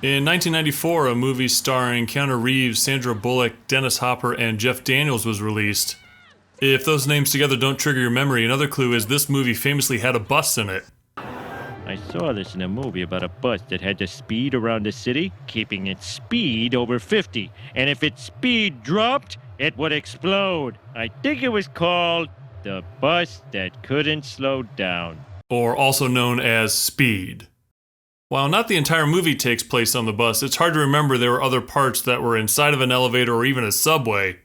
In 1994, a movie starring Keanu Reeves, Sandra Bullock, Dennis Hopper, and Jeff Daniels was released. If those names together don't trigger your memory, another clue is this movie famously had a bus in it. I saw this in a movie about a bus that had to speed around the city, keeping its speed over 50. And if its speed dropped, it would explode. I think it was called The Bus That Couldn't Slow Down. Or also known as Speed. While not the entire movie takes place on the bus, it's hard to remember there were other parts that were inside of an elevator or even a subway.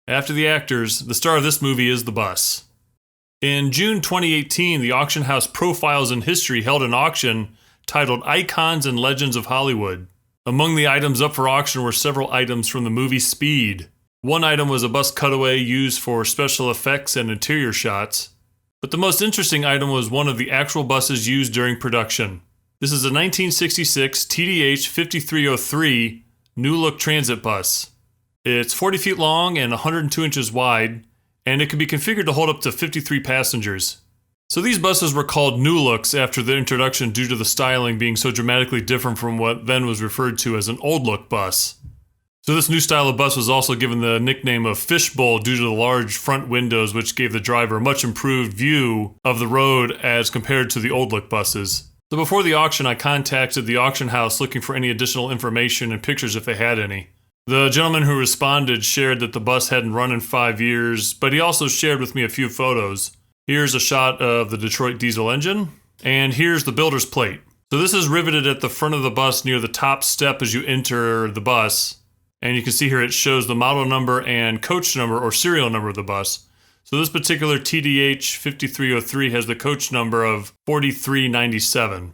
After the actors, the star of this movie is the bus. In June 2018, the auction house Profiles in History held an auction titled Icons and Legends of Hollywood. Among the items up for auction were several items from the movie Speed. One item was a bus cutaway used for special effects and interior shots. But the most interesting item was one of the actual buses used during production. This is a 1966 TDH 5303 New Look transit bus. It's 40 feet long and 102 inches wide, and it can be configured to hold up to 53 passengers. So these buses were called New Looks after their introduction due to the styling being so dramatically different from what then was referred to as an Old Look bus. So this new style of bus was also given the nickname of Fishbowl due to the large front windows, which gave the driver a much improved view of the road as compared to the Old Look buses. So before the auction, I contacted the auction house looking for any additional information and pictures if they had any. The gentleman who responded shared that the bus hadn't run in 5 years, but he also shared with me a few photos. Here's a shot of the Detroit diesel engine, and here's the builder's plate. So this is riveted at the front of the bus near the top step as you enter the bus, and you can see here it shows the model number and coach number or serial number of the bus. So this particular TDH 5303 has the coach number of 4397.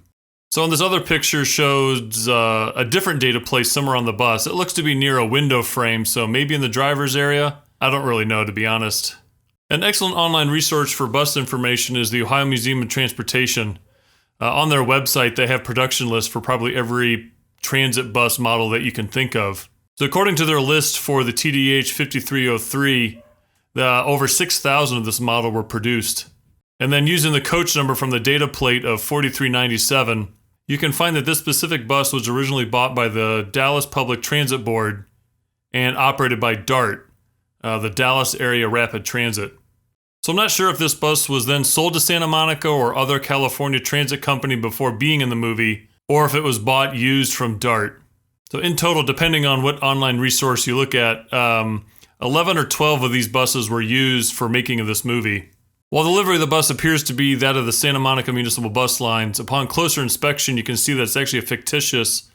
So in this other picture shows a different data place somewhere on the bus. It looks to be near a window frame, so maybe in the driver's area? I don't really know, to be honest. An excellent online resource for bus information is the Ohio Museum of Transportation. On their website, they have production lists for probably every transit bus model that you can think of. So according to their list for the TDH 5303, over 6,000 of this model were produced. And then using the coach number from the data plate of 4397, you can find that this specific bus was originally bought by the Dallas Public Transit Board and operated by DART, the Dallas Area Rapid Transit. So I'm not sure if this bus was then sold to Santa Monica or other California transit company before being in the movie, or if it was bought used from DART. So in total, depending on what online resource you look at, 11 or 12 of these buses were used for making of this movie. While the livery of the bus appears to be that of the Santa Monica Municipal Bus Lines, upon closer inspection you can see that it's actually a fictitious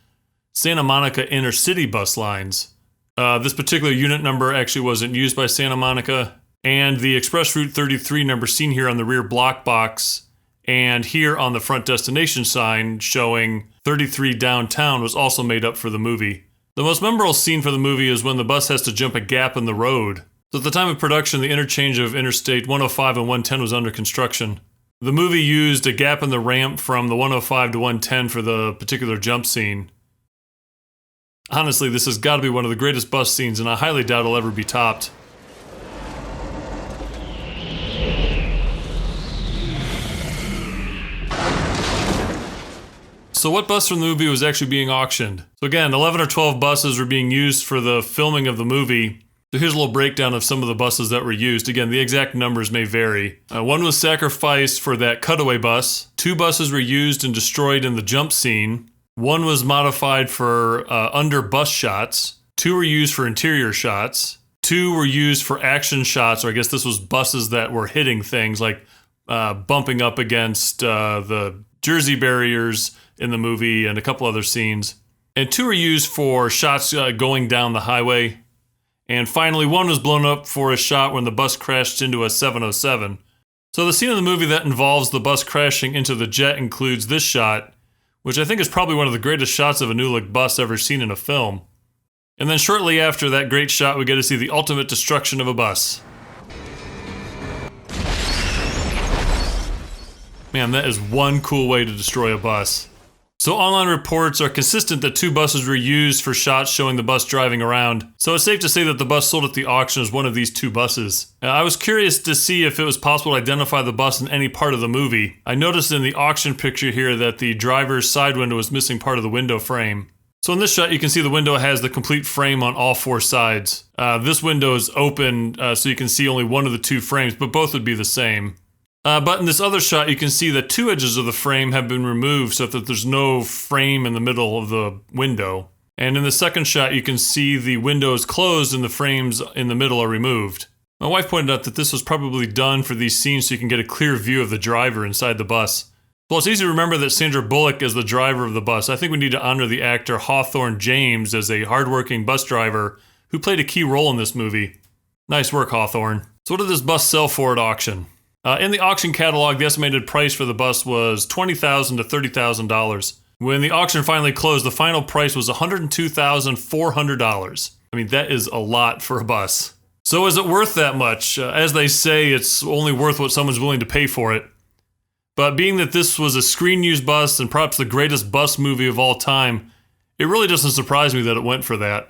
Santa Monica Inner City Bus Lines. This particular unit number actually wasn't used by Santa Monica, and the Express Route 33 number seen here on the rear block box and here on the front destination sign showing 33 downtown was also made up for the movie. The most memorable scene for the movie is when the bus has to jump a gap in the road. So at the time of production, the interchange of Interstate 105 and 110 was under construction. The movie used a gap in the ramp from the 105 to 110 for the particular jump scene. Honestly, this has got to be one of the greatest bus scenes, and I highly doubt it'll ever be topped. So what bus from the movie was actually being auctioned? So again, 11 or 12 buses were being used for the filming of the movie. So here's a little breakdown of some of the buses that were used. Again, the exact numbers may vary. One was sacrificed for that cutaway bus. 2 buses were used and destroyed in the jump scene. 1 was modified for under bus shots. 2 were used for interior shots. 2 were used for action shots, or I guess this was buses that were hitting things like bumping up against the Jersey barriers in the movie and a couple other scenes. And 2 were used for shots going down the highway. And finally, 1 was blown up for a shot when the bus crashed into a 707. So the scene of the movie that involves the bus crashing into the jet includes this shot, which I think is probably one of the greatest shots of a New Look bus ever seen in a film. And then shortly after that great shot, we get to see the ultimate destruction of a bus. Man, that is one cool way to destroy a bus. So online reports are consistent that 2 buses were used for shots showing the bus driving around. So it's safe to say that the bus sold at the auction is one of these 2 buses. I was curious to see if it was possible to identify the bus in any part of the movie. I noticed in the auction picture here that the driver's side window was missing part of the window frame. So in this shot, you can see the window has the complete frame on all four sides. This window is open, so you can see only one of the two frames, but both would be the same. But in this other shot, you can see that two edges of the frame have been removed so that there's no frame in the middle of the window. And in the second shot, you can see the window is closed and the frames in the middle are removed. My wife pointed out that this was probably done for these scenes so you can get a clear view of the driver inside the bus. Well, it's easy to remember that Sandra Bullock is the driver of the bus. I think we need to honor the actor Hawthorne James as a hardworking bus driver who played a key role in this movie. Nice work, Hawthorne. So what did this bus sell for at auction? In the auction catalog, the estimated price for the bus was $20,000 to $30,000. When the auction finally closed, the final price was $102,400. I mean, that is a lot for a bus. So is it worth that much? As they say, it's only worth what someone's willing to pay for it. But being that this was a screen-used bus and perhaps the greatest bus movie of all time, it really doesn't surprise me that it went for that.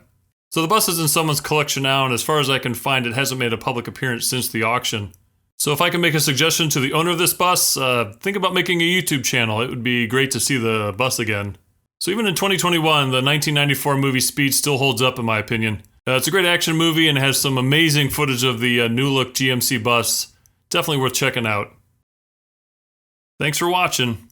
So the bus is in someone's collection now, and as far as I can find, it hasn't made a public appearance since the auction. So if I can make a suggestion to the owner of this bus, think about making a YouTube channel. It would be great to see the bus again. So even in 2021, the 1994 movie Speed still holds up in my opinion. It's a great action movie and has some amazing footage of the new-look GMC bus. Definitely worth checking out. Thanks for watching.